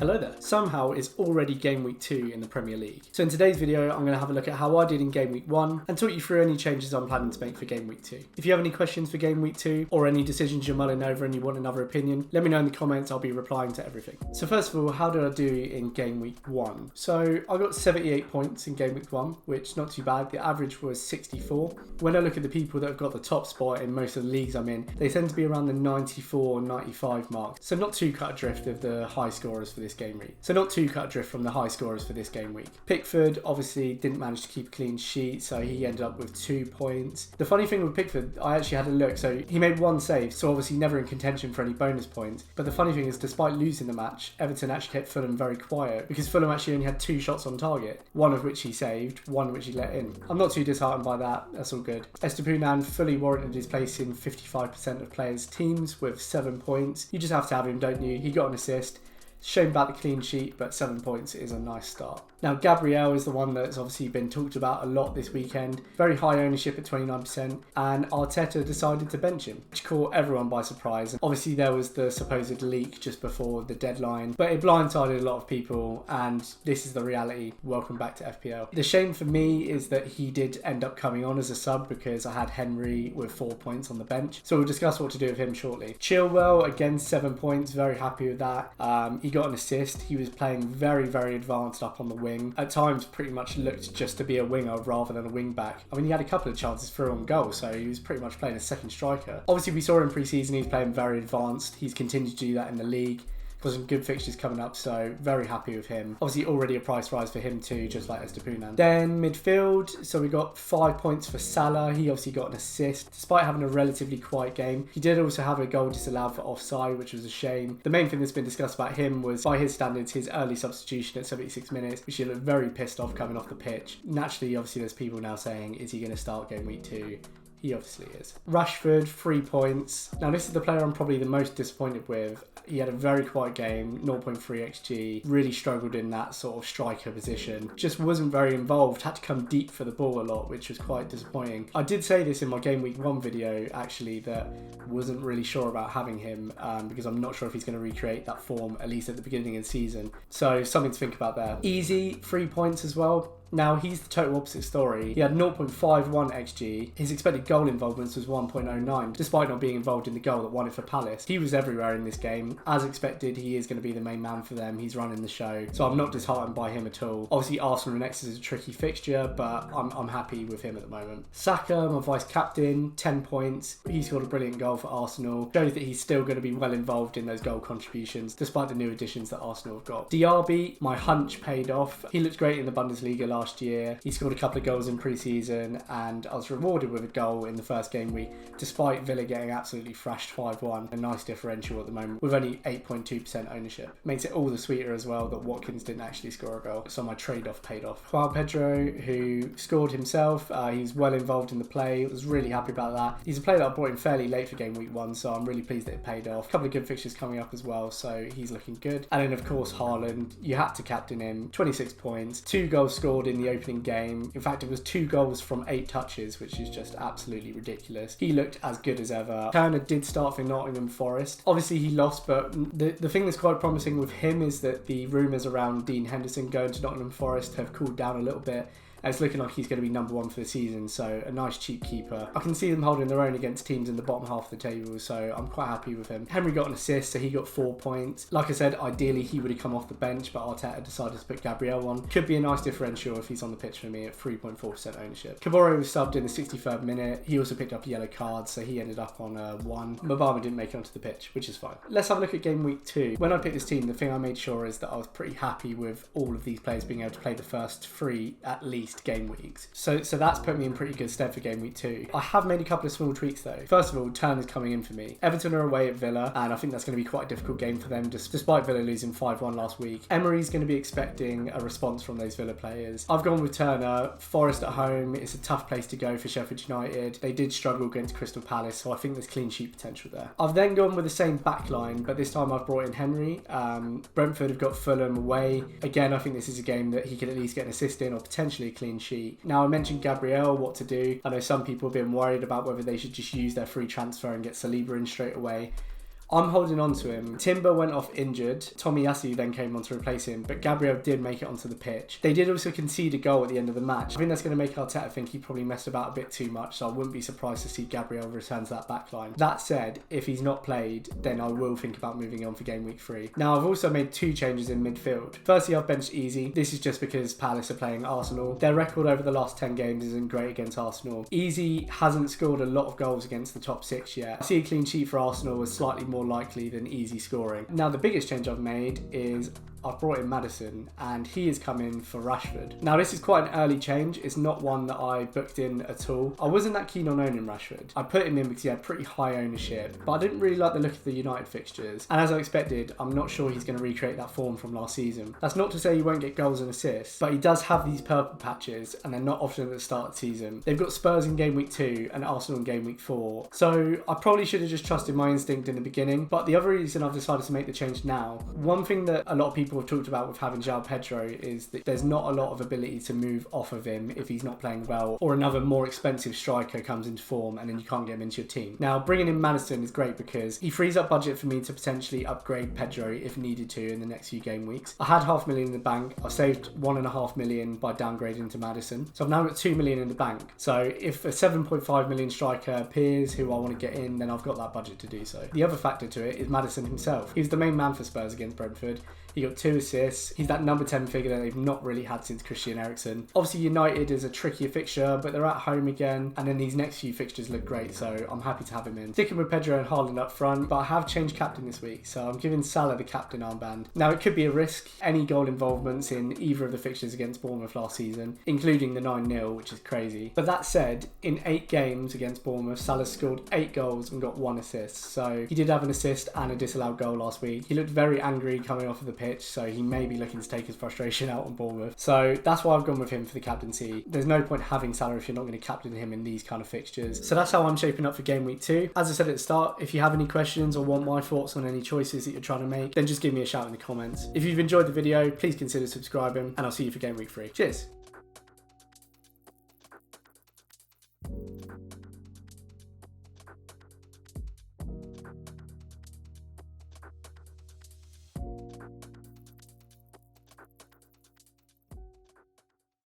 Hello there. Somehow it's already game week 2 in the Premier League. So in today's video, I'm going to have a look at how I did in game week 1 and talk you through any changes I'm planning to make for game week 2. If you have any questions for game week 2 or any decisions you're mulling over and you want another opinion, let me know in the comments. I'll be replying to everything. So first of all, how did I do in game week 1? So I got 78 points in game week 1, which not too bad. The average was 64. When I look at the people that have got the top spot in most of the leagues I'm in, they tend to be around the 94, 95 mark. So not too cut adrift of the high scorers for this game week. So not too cut adrift from the high scorers for this game week. Pickford obviously didn't manage to keep a clean sheet, so he ended up with 2 points. The funny thing with Pickford, I actually had a look, so he made 1 save, so obviously never in contention for any bonus points. But the funny thing is, despite losing the match, Everton actually kept Fulham very quiet because Fulham actually only had 2 shots on target, one of which he saved, one which he let in. I'm not too disheartened by that, that's all good. Estupiñán fully warranted his place in 55% of players' teams with 7 points. You just have to have him, don't you? He got an assist. Shame about the clean sheet, but 7 points is a nice start. Now, Gabriel is the one that's obviously been talked about a lot this weekend. Very high ownership at 29%, and Arteta decided to bench him, which caught everyone by surprise. Obviously, there was the supposed leak just before the deadline, but it blindsided a lot of people, and this is the reality. Welcome back to FPL. The shame for me is that he did end up coming on as a sub because I had Henry with 4 points on the bench. So we'll discuss what to do with him shortly. Chilwell, again, 7 points. Very happy with that. He got an assist. He was playing very, very advanced up on the wing. At times pretty much looked just to be a winger rather than a wing back. I mean, he had a couple of chances through on goal, so he was pretty much playing a second striker. Obviously, we saw in pre-season he was playing very advanced. He's continued to do that in the league. Got some good fixtures coming up, so very happy with him. Obviously, already a price rise for him too, just like Estupiñán. Then midfield, so we got 5 points for Salah. He obviously got an assist, despite having a relatively quiet game. He did also have a goal disallowed for offside, which was a shame. The main thing that's been discussed about him was, by his standards, his early substitution at 76 minutes, which he looked very pissed off coming off the pitch. Naturally, obviously, there's people now saying, is he going to start game week 2? He obviously is. Rashford, 3 points. Now, this is the player I'm probably the most disappointed with. He had a very quiet game, 0.3 XG, really struggled in that sort of striker position. Just wasn't very involved, had to come deep for the ball a lot, which was quite disappointing. I did say this in my Game Week 1 video, actually, that wasn't really sure about having him because I'm not sure if he's going to recreate that form, at least at the beginning of the season. So, something to think about there. Easy, 3 points as well. Now, he's the total opposite story. He had 0.51 XG. His expected goal involvement was 1.09, despite not being involved in the goal that won it for Palace. He was everywhere in this game. As expected, he is going to be the main man for them. He's running the show. So I'm not disheartened by him at all. Obviously, Arsenal next is a tricky fixture, but I'm happy with him at the moment. Saka, my vice-captain, 10 points. He scored a brilliant goal for Arsenal. Shows that he's still going to be well involved in those goal contributions, despite the new additions that Arsenal have got. Diaby, my hunch paid off. He looked great in the Bundesliga last year. He scored a couple of goals in pre-season, and I was rewarded with a goal in the first game week, despite Villa getting absolutely thrashed 5-1. A nice differential at the moment, with only 8.2% ownership. Makes it all the sweeter as well that Watkins didn't actually score a goal, so my trade-off paid off. João Pedro, who scored himself, he's well involved in the play. I was really happy about that. He's a player that I brought in fairly late for game week 1, so I'm really pleased that it paid off. A couple of good fixtures coming up as well, so he's looking good. And then of course Haaland, you had to captain him. 26 points, 2 goals scored in the opening game. In fact, it was 2 goals from 8 touches, which is just absolutely ridiculous. He looked as good as ever. Turner did start for Nottingham Forest. Obviously he lost, but the thing that's quite promising with him is that the rumours around Dean Henderson going to Nottingham Forest have cooled down a little bit. It's looking like he's going to be number 1 for the season, so a nice cheap keeper. I can see them holding their own against teams in the bottom half of the table, so I'm quite happy with him. Henry got an assist, so he got 4 points. Like I said, ideally he would have come off the bench, but Arteta decided to put Gabriel on. Could be a nice differential if he's on the pitch for me at 3.4% ownership. Cabore was subbed in the 63rd minute. He also picked up a yellow card, so he ended up on 1. Mabama didn't make it onto the pitch, which is fine. Let's have a look at game week 2. When I picked this team, the thing I made sure is that I was pretty happy with all of these players being able to play the first 3, at least, game weeks. So that's put me in pretty good stead for game week 2. I have made a couple of small tweaks though. First of all, Turner's coming in for me. Everton are away at Villa, and I think that's going to be quite a difficult game for them, despite Villa losing 5-1 last week. Emery's going to be expecting a response from those Villa players. I've gone with Turner. Forest at home, it's a tough place to go for Sheffield United. They did struggle against Crystal Palace, so I think there's clean sheet potential there. I've then gone with the same back line, but this time I've brought in Henry. Brentford have got Fulham away. Again, I think this is a game that he could at least get an assist in, or potentially a clean sheet. Now, I mentioned Gabriel, what to do. I know some people have been worried about whether they should just use their free transfer and get Saliba in straight away. I'm holding on to him. Timber went off injured. Tomiyasu then came on to replace him, but Gabriel did make it onto the pitch. They did also concede a goal at the end of the match. I think that's going to make Arteta think he probably messed about a bit too much, so I wouldn't be surprised to see Gabriel return to that backline. That said, if he's not played, then I will think about moving on for game week 3. Now, I've also made 2 changes in midfield. Firstly, I've benched Easy. This is just because Palace are playing Arsenal. Their record over the last 10 games isn't great against Arsenal. Easy hasn't scored a lot of goals against the top 6 yet. I see a clean sheet for Arsenal as slightly more likely than Easy scoring. Now, the biggest change I've made is I've brought in Maddison, and he is coming for Rashford. Now, this is quite an early change. It's not one that I booked in at all. I wasn't that keen on owning Rashford. I put him in because he had pretty high ownership, but I didn't really like the look of the United fixtures. And as I expected, I'm not sure he's going to recreate that form from last season. That's not to say he won't get goals and assists, but he does have these purple patches, and they're not often at the start of the season. They've got Spurs in game week 2 and Arsenal in game week 4. So I probably should have just trusted my instinct in the beginning. But the other reason I've decided to make the change now, one thing that a lot of people have talked about with having João Pedro is that there's not a lot of ability to move off of him if he's not playing well, or another more expensive striker comes into form and then you can't get him into your team. Now, bringing in Maddison is great because he frees up budget for me to potentially upgrade Pedro if needed to in the next few game weeks. I had $500,000 in the bank. I saved $1.5 million by downgrading to Maddison. So I've now got $2 million in the bank. So if a 7.5 million striker appears who I want to get in, then I've got that budget to do so. The other factor to it is Maddison himself. He was the main man for Spurs against Brentford. He got 2 assists. He's that number 10 figure that they've not really had since Christian Eriksen. Obviously, United is a trickier fixture, but they're at home again. And then these next few fixtures look great, so I'm happy to have him in. Sticking with Pedro and Haaland up front, but I have changed captain this week, so I'm giving Salah the captain armband. Now, it could be a risk. Any goal involvements in either of the fixtures against Bournemouth last season, including the 9-0, which is crazy. But that said, in 8 games against Bournemouth, Salah scored 8 goals and got 1 assist. So he did have an assist and a disallowed goal last week. He looked very angry coming off of the pitch, so he may be looking to take his frustration out on Bournemouth. So that's why I've gone with him for the captaincy. There's no point having Salah if you're not going to captain him in these kind of fixtures. So that's how I'm shaping up for game week 2. As I said at the start, if you have any questions or want my thoughts on any choices that you're trying to make, then just give me a shout in the comments. If you've enjoyed the video, please consider subscribing, and I'll see you for game week 3. Cheers!